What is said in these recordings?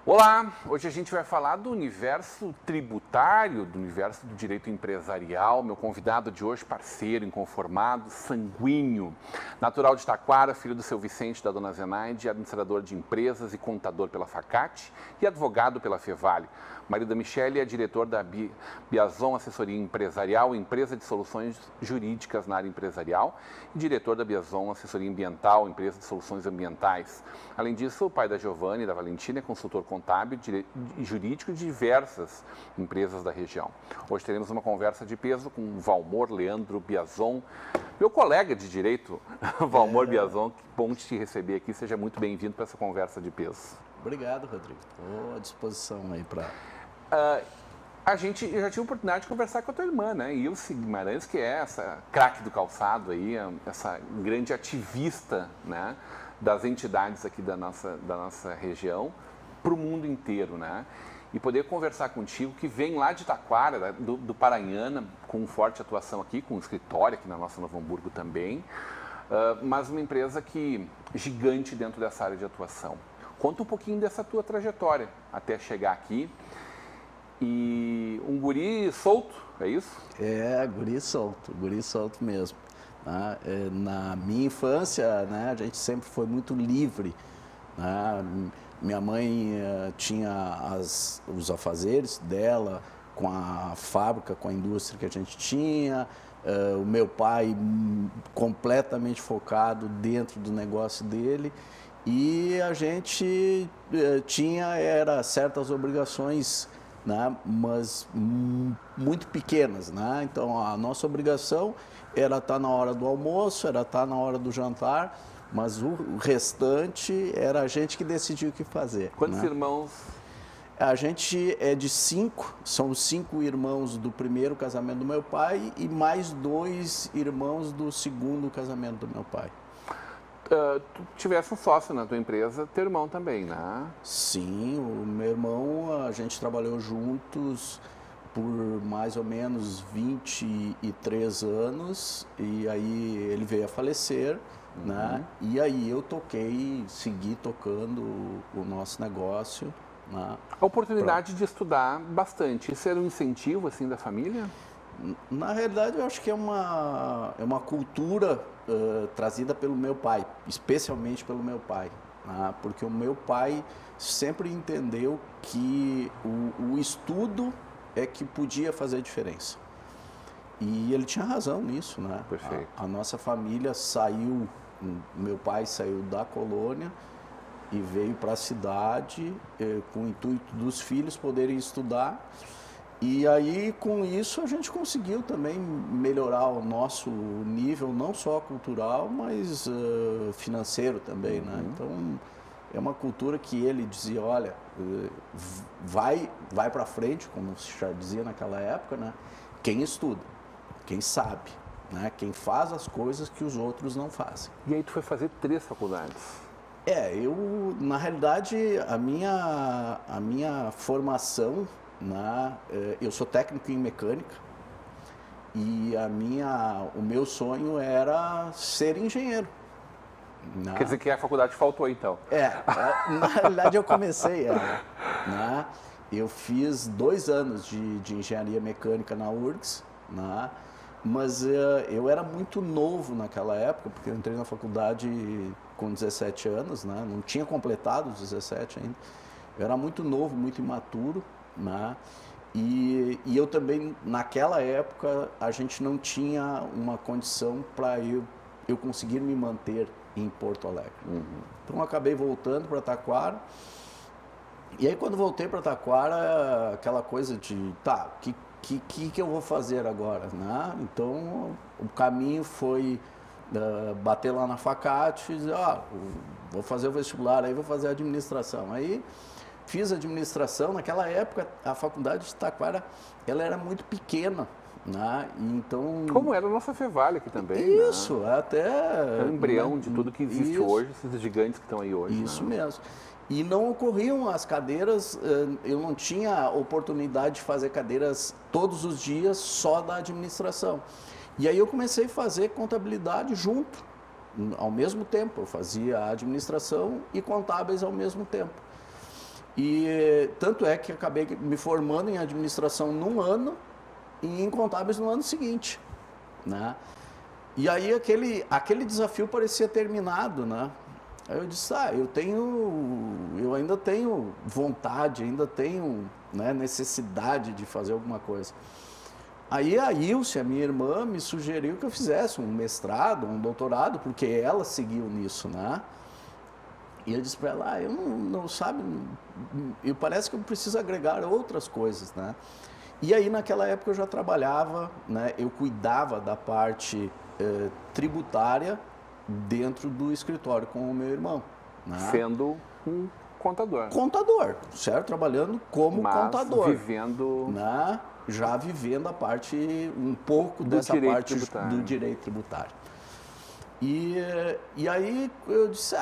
Olá, hoje a gente vai falar do universo tributário, do universo do direito empresarial. Meu convidado de hoje, parceiro, inconformado, sanguíneo, natural de Taquara, filho do seu Vicente e da dona Zenaide, administrador de empresas e contador pela Facate e advogado pela Fevale. O marido da Michele é diretor da Biazon Assessoria Empresarial, empresa de soluções jurídicas na área empresarial, e diretor da Biazon Assessoria Ambiental, empresa de soluções ambientais. Além disso, o pai da Giovanna e da Valentina é consultor contábil e jurídico de diversas empresas da região. Hoje teremos uma conversa de peso com o Valmor Leandro Biazon, meu colega de direito, Valmor Biazon. Que bom te receber aqui, seja muito bem-vindo para essa conversa de peso. Obrigado, Rodrigo. Estou à disposição aí para... A gente já tive a oportunidade de conversar com a tua irmã, né? Ilse Guimarães, que é essa craque do calçado aí, essa grande ativista, né, das entidades aqui da nossa região para o mundo inteiro, né? E poder conversar contigo, que vem lá de Taquara, do Paranhana, com forte atuação aqui, com um escritório aqui na nossa Novo Hamburgo também, mas uma empresa gigante dentro dessa área de atuação. Conta um pouquinho dessa tua trajetória até chegar aqui. E um guri solto, é isso? É, guri solto mesmo. Né? Na minha infância, né, a gente sempre foi muito livre. Né? Minha mãe tinha os afazeres dela com a fábrica, com a indústria que a gente tinha. O meu pai completamente focado dentro do negócio dele. E a gente tinha certas obrigações, né, mas muito pequenas, né? Então a nossa obrigação era estar na hora do almoço, era estar na hora do jantar, mas o restante era a gente que decidia o que fazer. Quantos né? irmãos? A gente é de 5, são 5 irmãos do primeiro casamento do meu pai e mais 2 irmãos do segundo casamento do meu pai. Tu tivesse um sócio na tua empresa, teu irmão também, né? Sim, o meu irmão, a gente trabalhou juntos por mais ou menos 23 anos e aí ele veio a falecer, né? E aí eu segui tocando o nosso negócio. Né? A oportunidade de estudar bastante, isso era um incentivo assim da família? Na realidade, eu acho que é uma cultura trazida pelo meu pai, especialmente pelo meu pai, né? Porque o meu pai sempre entendeu que o estudo é que podia fazer diferença. E ele tinha razão nisso, né? Perfeito. A nossa família meu pai saiu da colônia e veio para a cidade com o intuito dos filhos poderem estudar. E aí, com isso, a gente conseguiu também melhorar o nosso nível, não só cultural, mas financeiro também, né? Então, é uma cultura que ele dizia, olha, vai para frente, como se já dizia naquela época, né? Quem estuda, quem sabe, né? Quem faz as coisas que os outros não fazem. E aí tu foi fazer 3 faculdades? Na realidade, a minha formação... eu sou técnico em mecânica e o meu sonho era ser engenheiro. Quer dizer que a faculdade faltou então? Na realidade eu comecei eu fiz 2 anos de engenharia mecânica na URGS, mas eu era muito novo naquela época, porque eu entrei na faculdade com 17 anos, não tinha completado os 17 ainda. Eu era muito novo, muito imaturo. E eu também, naquela época, a gente não tinha uma condição para eu conseguir me manter em Porto Alegre. Então, eu acabei voltando para Taquara. E aí, quando voltei para Taquara, aquela coisa de, o que eu vou fazer agora? Então, o caminho foi bater lá na Facate e dizer, vou fazer o vestibular, aí vou fazer a administração. Aí, fiz administração. Naquela época, a faculdade de Taquara, ela era muito pequena, Né? Então, como era a nossa Fevale aqui também. Isso, né? até... É o embrião de tudo que existe isso, hoje, esses gigantes que estão aí hoje. Isso né? mesmo. E não ocorriam as cadeiras, eu não tinha oportunidade de fazer cadeiras todos os dias só da administração. E aí eu comecei a fazer contabilidade junto, ao mesmo tempo. Eu fazia a administração e contábeis ao mesmo tempo. E tanto é que acabei me formando em administração num ano e em contábeis no ano seguinte. Né? E aí aquele desafio parecia terminado, né? Aí eu disse, eu ainda tenho vontade, ainda tenho, né, necessidade de fazer alguma coisa. Aí a Ilse, a minha irmã, me sugeriu que eu fizesse um mestrado, um doutorado, porque ela seguiu nisso, né? E eu disse para ela, eu não sabe, parece que eu preciso agregar outras coisas, né? E aí naquela época eu já trabalhava, né? Eu cuidava da parte tributária dentro do escritório com o meu irmão. Né? Sendo um contador. Contador, certo? Trabalhando como contador. Vivendo... Né? Já vivendo a parte, um pouco dessa parte do direito tributário. E aí eu disse,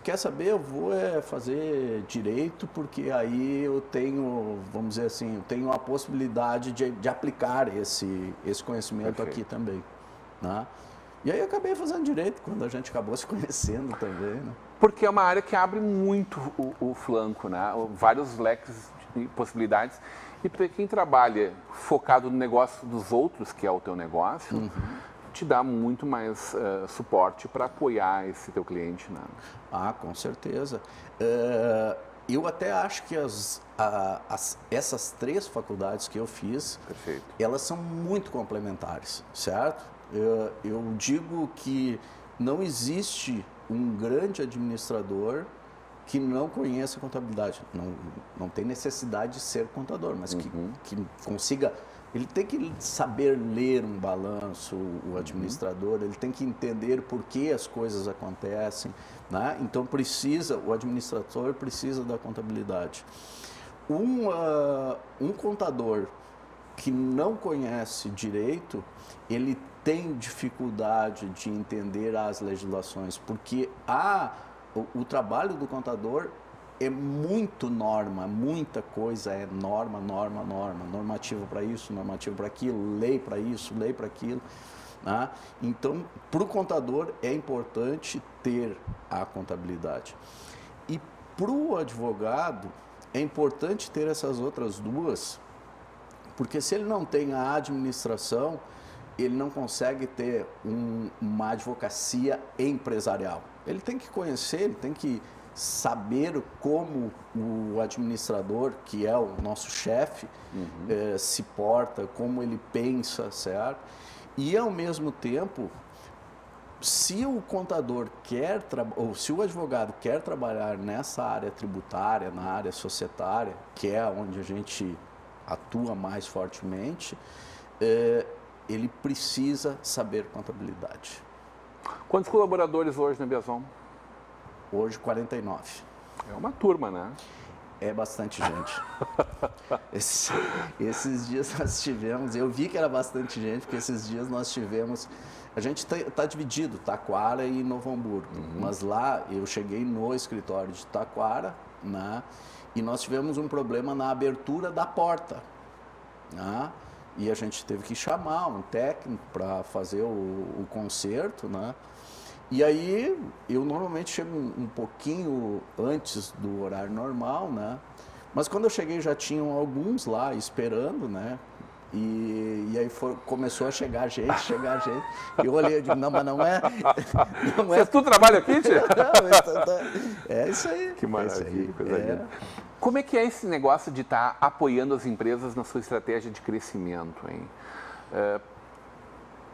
quer saber, eu vou fazer direito, porque aí eu tenho, vamos dizer assim, eu tenho a possibilidade de aplicar esse conhecimento aqui também. Né? E aí eu acabei fazendo direito, quando a gente acabou se conhecendo também, né? Porque é uma área que abre muito o flanco, né? Vários leques de possibilidades. E para quem trabalha focado no negócio dos outros, que é o teu negócio, te dá muito mais suporte para apoiar esse teu cliente, né? Com certeza. Eu até acho que essas 3 faculdades que eu fiz, Perfeito. Elas são muito complementares, certo? Eu digo que não existe um grande administrador que não conheça contabilidade. Não tem necessidade de ser contador, mas que consiga... Ele tem que saber ler um balanço, o administrador, ele tem que entender por que as coisas acontecem. Né? Então, o administrador precisa da contabilidade. Um contador que não conhece direito, ele tem dificuldade de entender as legislações, porque o trabalho do contador é muito norma, muita coisa é norma, normativa para isso, normativa para aquilo, lei para isso, lei para aquilo. Né? Então, para o contador é importante ter a contabilidade. E para o advogado é importante ter essas outras duas, porque se ele não tem a administração, ele não consegue ter uma advocacia empresarial. Ele tem que conhecer, ele tem que saber como o administrador, que é o nosso chefe, se porta, como ele pensa, certo? E, ao mesmo tempo, se o contador ou se o advogado quer trabalhar nessa área tributária, na área societária, que é onde a gente atua mais fortemente, ele precisa saber contabilidade. Quantos colaboradores hoje na Biazon? Hoje, 49. É uma turma, né? É bastante gente. Esses dias nós tivemos, eu vi que era bastante gente, porque esses dias nós tivemos, a gente está dividido, Taquara e Novo Hamburgo, mas lá eu cheguei no escritório de Taquara, né, e nós tivemos um problema na abertura da porta, né, e a gente teve que chamar um técnico para fazer o conserto, né? E aí eu normalmente chego um pouquinho antes do horário normal, né? Mas quando eu cheguei já tinham alguns lá esperando, né? E aí começou a chegar gente. Eu olhei e digo, não, mas não é. Tu trabalha aqui, tia? É isso aí. Que maravilha, coisa linda. Como é que é esse negócio de estar apoiando as empresas na sua estratégia de crescimento, hein?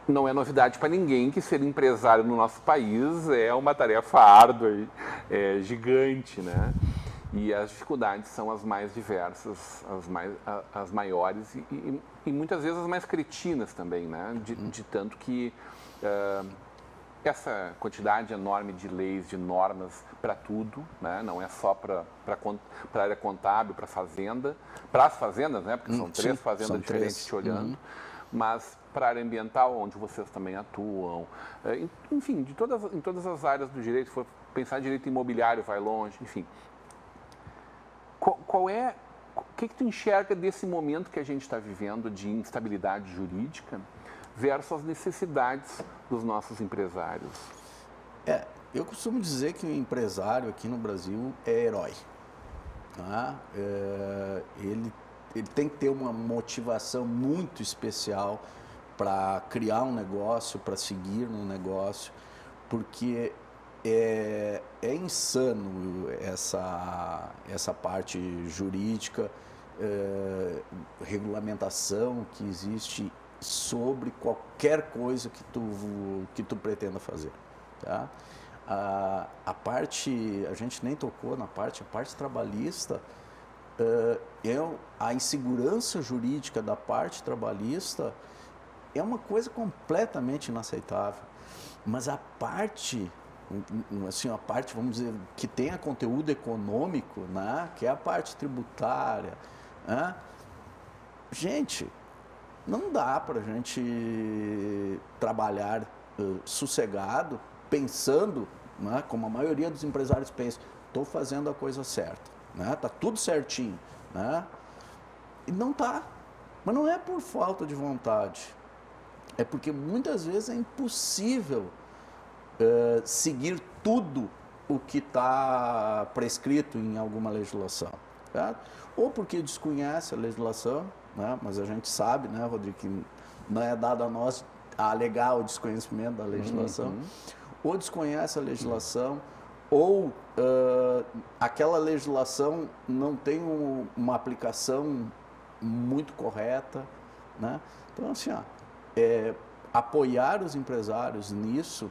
Não é novidade para ninguém que ser empresário no nosso país é uma tarefa árdua, gigante, né? E as dificuldades são as mais diversas, as maiores e muitas vezes as mais cretinas também, né? De tanto que essa quantidade enorme de leis, de normas para tudo, né? Não é só para a área contábil, para a fazenda, para as fazendas, né? Porque são 3 fazendas diferentes te olhando, mas para a área ambiental, onde vocês também atuam, enfim, em todas as áreas do direito, se for pensar em direito imobiliário, vai longe, enfim. O que tu enxerga desse momento que a gente está vivendo de instabilidade jurídica versus as necessidades dos nossos empresários? Eu costumo dizer que o empresário aqui no Brasil é herói. Tá? Ele tem que ter uma motivação muito especial para criar um negócio, para seguir no negócio, porque é insano essa parte jurídica, regulamentação que existe sobre qualquer coisa que tu pretenda fazer. Tá? A gente nem tocou na a parte trabalhista, a insegurança jurídica da parte trabalhista é uma coisa completamente inaceitável. Mas a parte, vamos dizer, que tenha conteúdo econômico, né, que é a parte tributária, né, gente, não dá para a gente trabalhar sossegado, pensando, né, como a maioria dos empresários pensa, estou fazendo a coisa certa, né, tá tudo certinho, né, e não tá. Mas não é por falta de vontade, é porque muitas vezes é impossível seguir tudo o que está prescrito em alguma legislação, certo? Ou porque desconhece a legislação, né, mas a gente sabe, né, Rodrigo, que não é dado a nós alegar o desconhecimento da legislação, ou desconhece a legislação, ou aquela legislação não tem uma aplicação muito correta, né? Então, assim, apoiar os empresários nisso,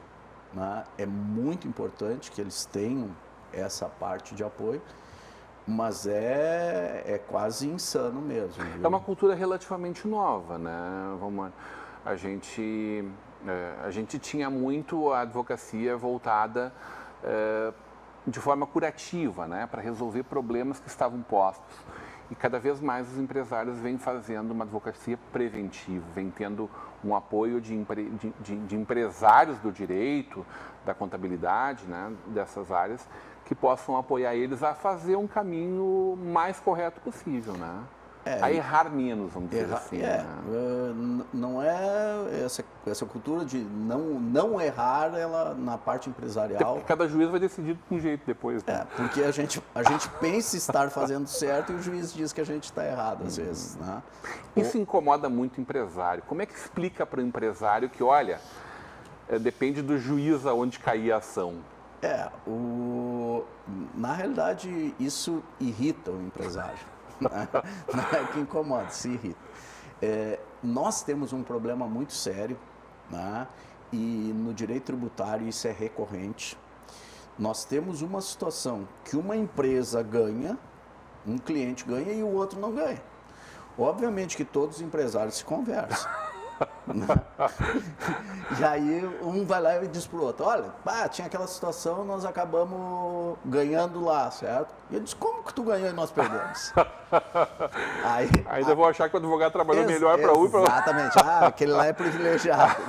né, é muito importante que eles tenham essa parte de apoio, mas é quase insano mesmo. Viu? É uma cultura relativamente nova, né? A gente tinha muito a advocacia voltada de forma curativa, né, para resolver problemas que estavam postos. E cada vez mais os empresários vêm fazendo uma advocacia preventiva, vêm tendo um apoio de empresários do direito, da contabilidade, né, dessas áreas, que possam apoiar eles a fazer um caminho mais correto possível, né? A errar menos, vamos dizer assim. Né? Não é essa cultura de não errar ela na parte empresarial. Porque cada juiz vai decidir de um jeito depois. Né? Porque a gente pensa estar fazendo certo e o juiz diz que a gente está errado às vezes. Né? Isso incomoda muito o empresário. Como é que explica para o empresário que, olha, depende do juiz aonde cair a ação? Na realidade, isso irrita o empresário. Não é que incomoda, se irrita. Nós temos um problema muito sério, né? E no direito tributário isso é recorrente. Nós temos uma situação que uma empresa ganha, um cliente ganha e o outro não ganha. Obviamente que todos os empresários se conversam. E aí um vai lá e diz pro outro, olha, tinha aquela situação, nós acabamos ganhando lá, certo? E ele diz, como que tu ganhou e nós perdemos? Ainda vou achar que o advogado trabalhou melhor para um e para outro. Exatamente, aquele lá é privilegiado.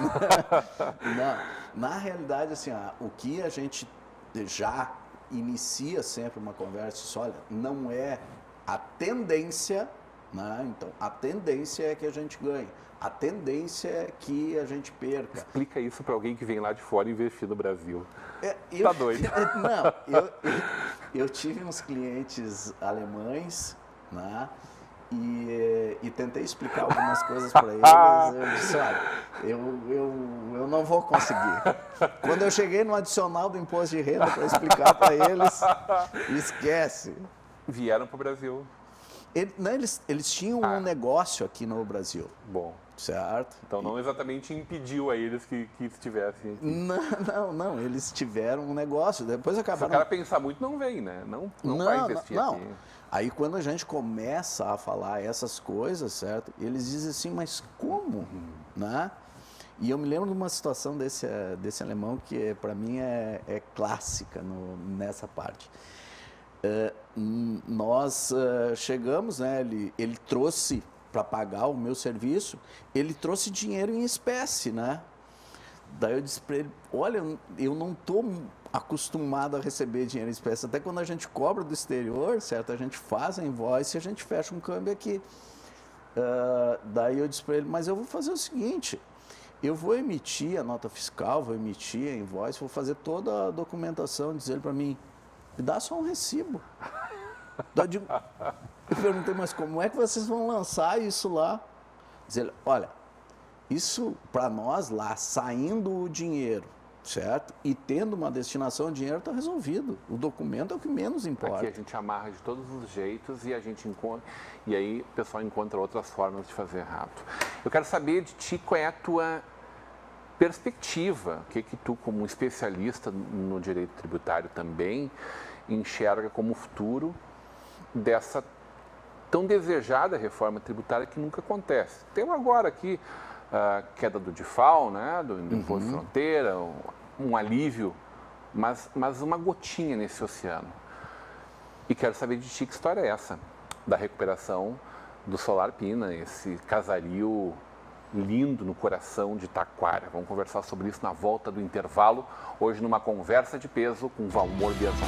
Não, na realidade, assim, o que a gente já inicia sempre uma conversa, olha, não é a tendência, né? Então, a tendência é que a gente ganhe. A tendência é que a gente perca. Explica isso para alguém que vem lá de fora investir no Brasil. Tá doido. Não, eu tive uns clientes alemães, né? E tentei explicar algumas coisas para eles. Eu disse, olha, eu não vou conseguir. Quando eu cheguei no adicional do imposto de renda para explicar para eles, esquece. Vieram para o Brasil. Eles tinham um negócio aqui no Brasil. Bom. Certo? Então não exatamente impediu a eles que estivessem aqui. Não, eles tiveram um negócio, depois acabaram... Se o cara pensar muito, não vem, né? Não vai investir aqui. Aí quando a gente começa a falar essas coisas, certo? Eles dizem assim, mas como? Né? E eu me lembro de uma situação desse alemão que para mim é clássica nessa parte. Nós chegamos, né? Ele trouxe para pagar o meu serviço, ele trouxe dinheiro em espécie, né? Daí eu disse para ele, olha, eu não estou acostumado a receber dinheiro em espécie. Até quando a gente cobra do exterior, certo? A gente faz a invoice e a gente fecha um câmbio aqui. Daí eu disse para ele, mas eu vou fazer o seguinte, eu vou emitir a nota fiscal, vou emitir a invoice, vou fazer toda a documentação, dizer para mim, me dá só um recibo. Daí eu perguntei, mas como é que vocês vão lançar isso lá? Dizer, olha, isso para nós lá, saindo o dinheiro, certo? E tendo uma destinação, o dinheiro está resolvido. O documento é o que menos importa. Aqui a gente amarra de todos os jeitos e a gente encontra, e aí o pessoal encontra outras formas de fazer rápido. Eu quero saber de ti qual é a tua perspectiva, o que tu, como especialista no direito tributário também, enxerga como futuro dessa tão desejada reforma tributária que nunca acontece. Temos agora aqui a queda do DIFAL, né, do Imposto de Fronteira, um alívio, mas uma gotinha nesse oceano. E quero saber de ti que história é essa, da recuperação do Solar Pina, esse casario lindo no coração de Taquara. Vamos conversar sobre isso na volta do intervalo, hoje numa conversa de peso com Valmor Biazon.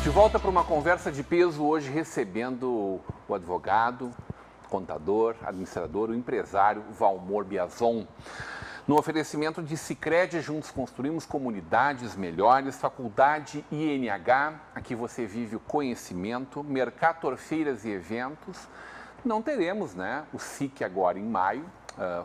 De volta para uma conversa de peso, hoje recebendo o advogado, contador, administrador, o empresário Valmor Biazon. No oferecimento de Sicredi, juntos construímos comunidades melhores, Faculdade INH, aqui você vive o conhecimento, Mercator Feiras e Eventos. Não teremos, né, o SIC agora em maio,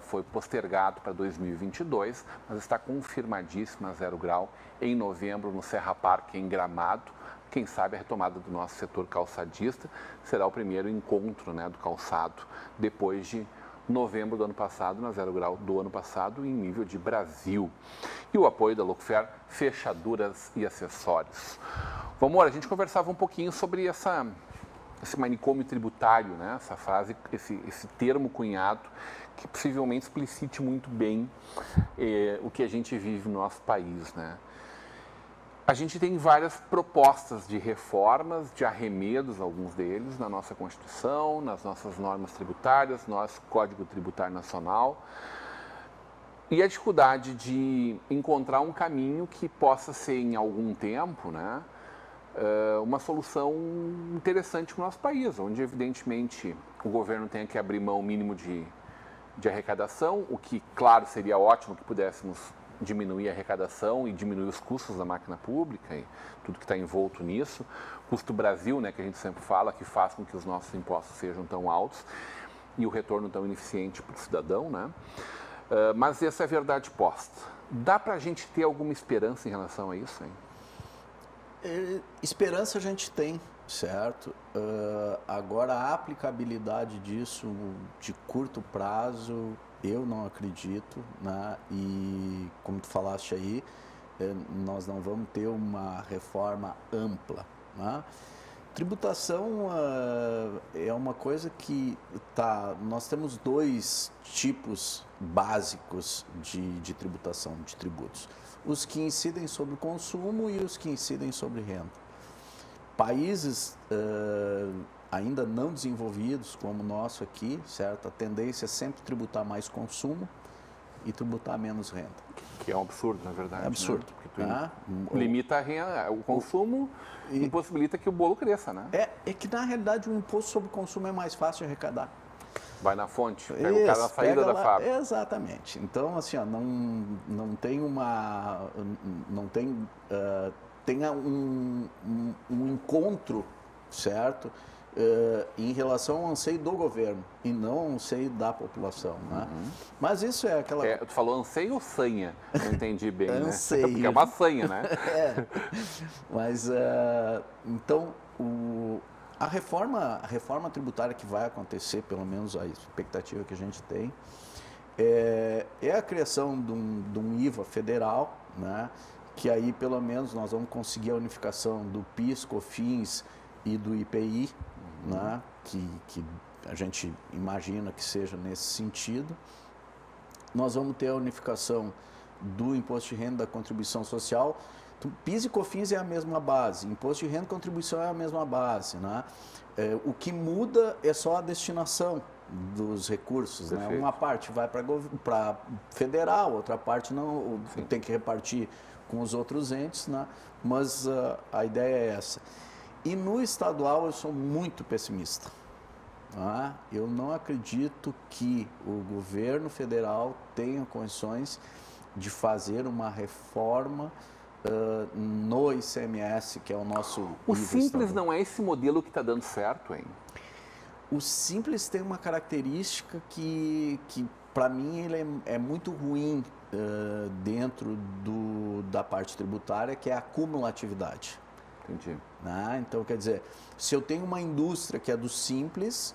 foi postergado para 2022, mas está confirmadíssimo a 0 grau em novembro no Serra Parque em Gramado. Quem sabe a retomada do nosso setor calçadista será o primeiro encontro, né, do calçado depois de novembro do ano passado, na 0 grau do ano passado, em nível de Brasil. E o apoio da Lookfair, fechaduras e acessórios. Vamos, a gente conversava um pouquinho sobre esse manicômio tributário, né, essa frase, esse termo cunhado, que possivelmente explicite muito bem o que a gente vive no nosso país, né. A gente tem várias propostas de reformas, de arremedos, alguns deles, na nossa Constituição, nas nossas normas tributárias, nosso Código Tributário Nacional. E a dificuldade de encontrar um caminho que possa ser, em algum tempo, né, uma solução interessante para o nosso país, onde, evidentemente, o governo tenha que abrir mão mínimo de arrecadação, o que, claro, seria ótimo que pudéssemos diminuir a arrecadação e diminuir os custos da máquina pública e tudo que está envolto nisso. Custo Brasil, né, que a gente sempre fala, que faz com que os nossos impostos sejam tão altos e o retorno tão ineficiente para o cidadão, né? Mas essa é a verdade posta. Dá para a gente ter alguma esperança em relação a isso, hein? Esperança a gente tem, certo? Agora, a aplicabilidade disso de curto prazo, eu não acredito, né? E como tu falaste aí, nós não vamos ter uma reforma ampla, né? Tributação é uma coisa que nós temos dois tipos básicos de tributação, de tributos. os que incidem sobre o consumo e os que incidem sobre renda. Países ainda não desenvolvidos, como o nosso aqui, certo? A tendência é sempre tributar mais consumo e tributar menos renda. Que é um absurdo, na verdade. É absurdo. Né? Porque tu limita a renda, o consumo e impossibilita que o bolo cresça, né? É que, na realidade, o imposto sobre o consumo é mais fácil de arrecadar. Vai na fonte, pega o cara na saída da fábrica. Exatamente. Então, assim, ó, não tem uma... Não tem... tenha um encontro, certo? Em relação ao anseio do governo e não ao anseio da população, né? Mas isso é aquela... Tu falou anseio ou sanha? Não entendi bem, Anseio. Né? Porque é uma sanha, né? Mas, então, a reforma tributária que vai acontecer, pelo menos a expectativa que a gente tem, é a criação de um IVA federal, né? Que aí, pelo menos, nós vamos conseguir a unificação do PIS, COFINS e do IPI, né? Que a gente imagina que seja nesse sentido. Nós vamos ter a unificação do imposto de renda, da contribuição social. Então, PIS e COFINS é a mesma base, imposto de renda e contribuição é a mesma base, né? O que muda é só a destinação dos recursos, né? Uma parte vai para federal, outra parte não, tem que repartir com os outros entes, né? Mas a ideia é essa. E no estadual eu sou muito pessimista. Tá? Eu não acredito que o governo federal tenha condições de fazer uma reforma no ICMS, que é o nosso... O Simples não é esse modelo que está dando certo, hein? O Simples tem uma característica que para mim, ele é muito ruim dentro da parte tributária, que é a cumulatividade. Entendi. Né? Então, quer dizer, se eu tenho uma indústria que é do Simples,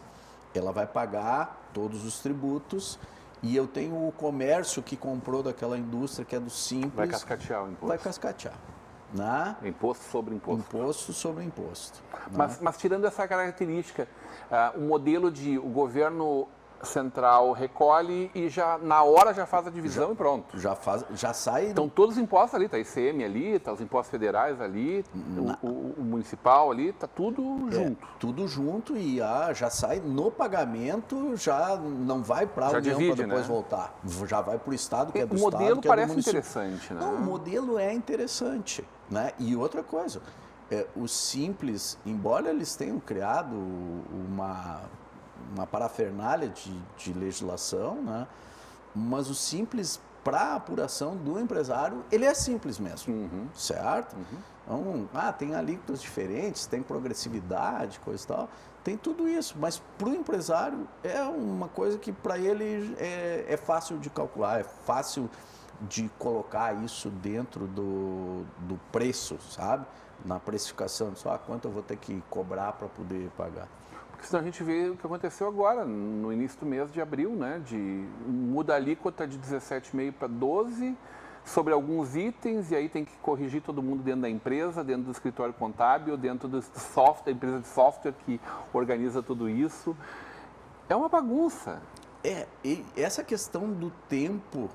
ela vai pagar todos os tributos, e eu tenho o comércio que comprou daquela indústria que é do Simples... Vai cascatear o imposto. Vai cascatear. Né? Imposto sobre imposto. Imposto sobre imposto. Né? Mas tirando essa característica, o modelo de o governo central recolhe e já na hora já faz a divisão e pronto. Já sai... Então todos os impostos ali, tá ICM ali, tá os impostos federais ali, o municipal ali, tá tudo junto. Tudo junto e já sai no pagamento, já não vai para a União para depois voltar. Já vai para o Estado, que é do Estado, O modelo que é do parece município. interessante, né? Não, o modelo é interessante, né? E outra coisa, o Simples, embora eles tenham criado uma parafernália de legislação, né? Mas o Simples, para apuração do empresário, ele é simples mesmo, certo? Então, tem alíquotas diferentes, tem progressividade, coisa e tal, tem tudo isso, mas para o empresário é uma coisa que para ele é fácil de calcular, é fácil de colocar isso dentro do preço, sabe? Na precificação, só quanto eu vou ter que cobrar para poder pagar. Porque senão a gente vê o que aconteceu agora, no início do mês de abril, né? Muda a alíquota de 17,5 para 12 sobre alguns itens, e aí tem que corrigir todo mundo dentro da empresa, dentro do escritório contábil, dentro do software, da empresa de software que organiza tudo isso. É uma bagunça. E essa questão do tempo,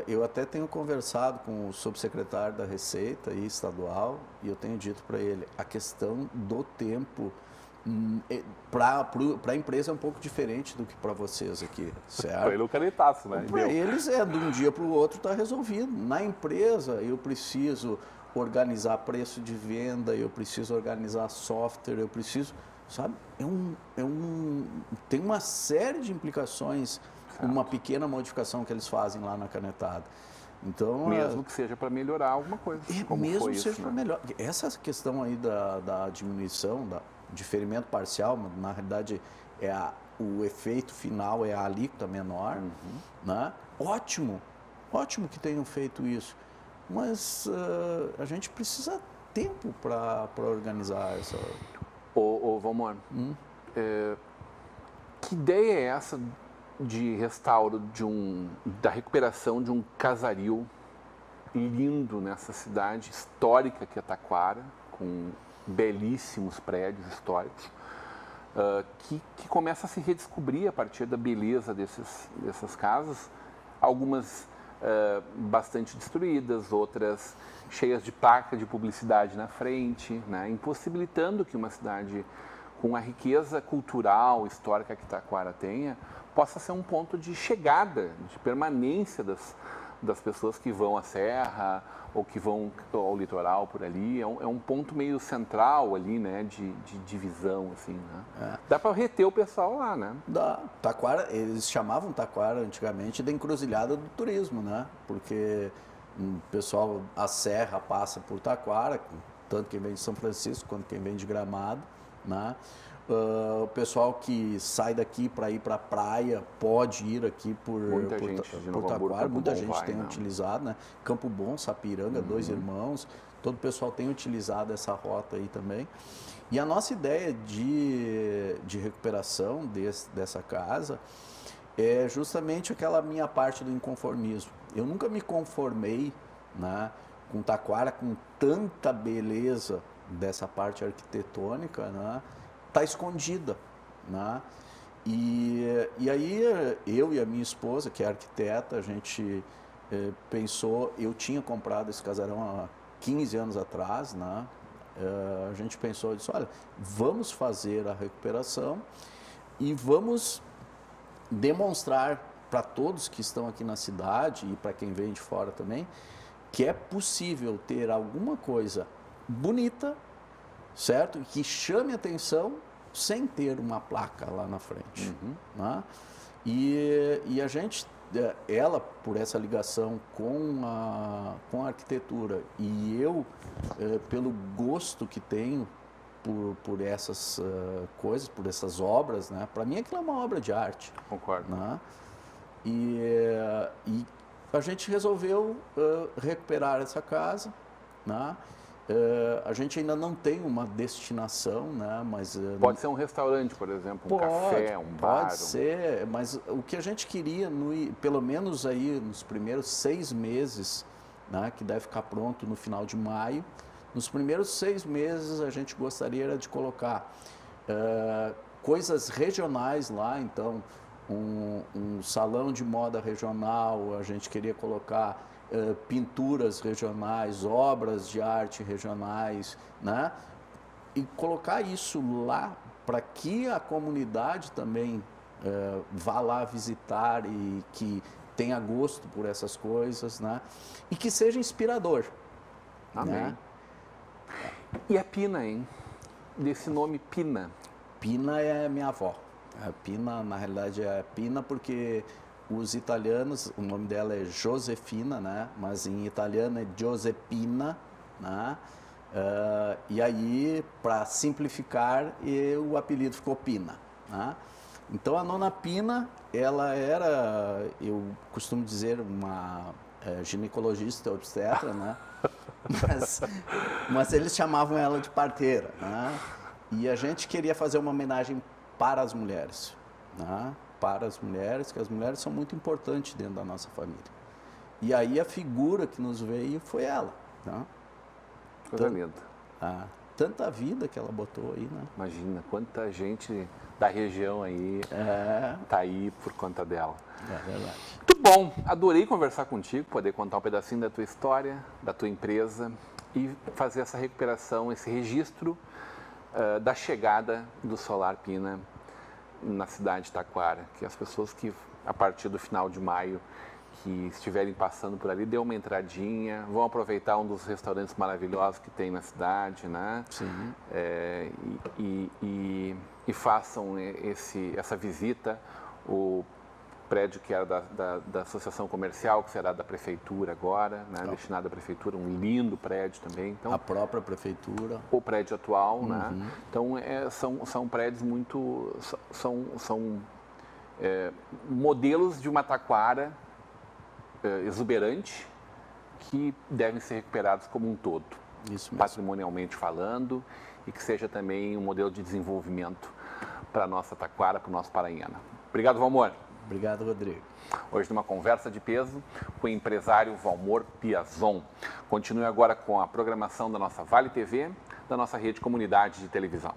eu até tenho conversado com o subsecretário da Receita e estadual, e eu tenho dito para ele, a questão do tempo para a empresa é um pouco diferente do que para vocês aqui, certo? Para ele é o canetaço, né? Para eles de um dia para o outro está resolvido. Na empresa eu preciso organizar preço de venda, eu preciso organizar software, eu preciso, sabe? Tem uma série de implicações, uma pequena modificação que eles fazem lá na canetada. Então, mesmo que seja para melhorar alguma coisa. Mesmo que seja para melhorar. Essa questão aí da diminuição, diferimento parcial, na realidade o efeito final é a alíquota menor, né? Ótimo que tenham feito isso, mas a gente precisa tempo para organizar essa... Valmor, que ideia é essa de restauro, da recuperação de um casaril lindo nessa cidade histórica que é Taquara, com belíssimos prédios históricos, que começa a se redescobrir a partir da beleza dessas casas, algumas bastante destruídas, outras cheias de placa de publicidade na frente, né? Impossibilitando que uma cidade com a riqueza cultural, histórica que Taquara tenha, possa ser um ponto de chegada, de permanência das pessoas que vão à serra ou que vão ao litoral por ali. É um ponto meio central ali, né, de divisão, assim, né? Dá para reter o pessoal lá, né? Dá. Taquara, eles chamavam Taquara antigamente de encruzilhada do turismo, né? Porque o pessoal, a serra passa por Taquara, tanto quem vem de São Francisco quanto quem vem de Gramado, né? O pessoal que sai daqui para ir para a praia pode ir aqui por Taquara, muita gente tem utilizado, né? Campo Bom, Sapiranga, Dois Irmãos, todo o pessoal tem utilizado essa rota aí também. E a nossa ideia de recuperação dessa casa é justamente aquela minha parte do inconformismo. Eu nunca me conformei, né, com Taquara, com tanta beleza dessa parte arquitetônica, né? Está escondida, né? E aí eu e a minha esposa, que é arquiteta, a gente pensou, eu tinha comprado esse casarão há 15 anos atrás, né? A gente pensou, disse, olha, vamos fazer a recuperação e vamos demonstrar para todos que estão aqui na cidade e para quem vem de fora também, que é possível ter alguma coisa bonita, certo? Que chame atenção sem ter uma placa lá na frente. Né? E a gente, ela, por essa ligação com a arquitetura e eu, pelo gosto que tenho por essas coisas, por essas obras, né? Para mim aquilo é uma obra de arte. Concordo. Né? E a gente resolveu recuperar essa casa, né? A gente ainda não tem uma destinação, né? Mas pode ser um restaurante, por exemplo, um café, um bar. Pode ser, mas o que a gente queria, pelo menos aí nos primeiros 6 meses, né? Que deve ficar pronto no final de maio, nos primeiros 6 meses a gente gostaria de colocar coisas regionais lá, então um salão de moda regional, a gente queria colocar pinturas regionais, obras de arte regionais, né? E colocar isso lá para que a comunidade também vá lá visitar e que tenha gosto por essas coisas, né? E que seja inspirador. Amém. Né? E a Pina, hein? Desse nome Pina. Pina é minha avó. A Pina, na realidade, é Pina porque os italianos, o nome dela é Josefina, né? Mas em italiano é Giuseppina, né? E aí, para simplificar, o apelido ficou Pina, né? Então, a nona Pina, ela era, eu costumo dizer, uma ginecologista obstetra, né? Mas eles chamavam ela de parteira, né? E a gente queria fazer uma homenagem para as mulheres, né? Para as mulheres, que as mulheres são muito importantes dentro da nossa família. E aí a figura que nos veio foi ela. Né? Coisa linda. Tanta vida que ela botou aí, né? Imagina, quanta gente da região aí tá aí por conta dela. É verdade. Muito bom, adorei conversar contigo, poder contar um pedacinho da tua história, da tua empresa e fazer essa recuperação, esse registro da chegada do Solar Pina na cidade de Taquara, que as pessoas que a partir do final de maio que estiverem passando por ali, dê uma entradinha, vão aproveitar um dos restaurantes maravilhosos que tem na cidade, né? Sim. E façam essa visita. O prédio que era da Associação Comercial, que será da Prefeitura agora, né? Destinado à Prefeitura, um lindo prédio também. Então, a própria Prefeitura. O prédio atual, né? Então, são prédios muito... São modelos de uma Taquara exuberante que devem ser recuperados como um todo, Isso mesmo. Patrimonialmente falando, e que seja também um modelo de desenvolvimento para a nossa Taquara, para o nosso Paranhana. Obrigado, Valmor. Obrigado, Rodrigo. Hoje numa conversa de peso com o empresário Valmor Piazon. Continue agora com a programação da nossa Vale TV, da nossa rede comunidade de televisão.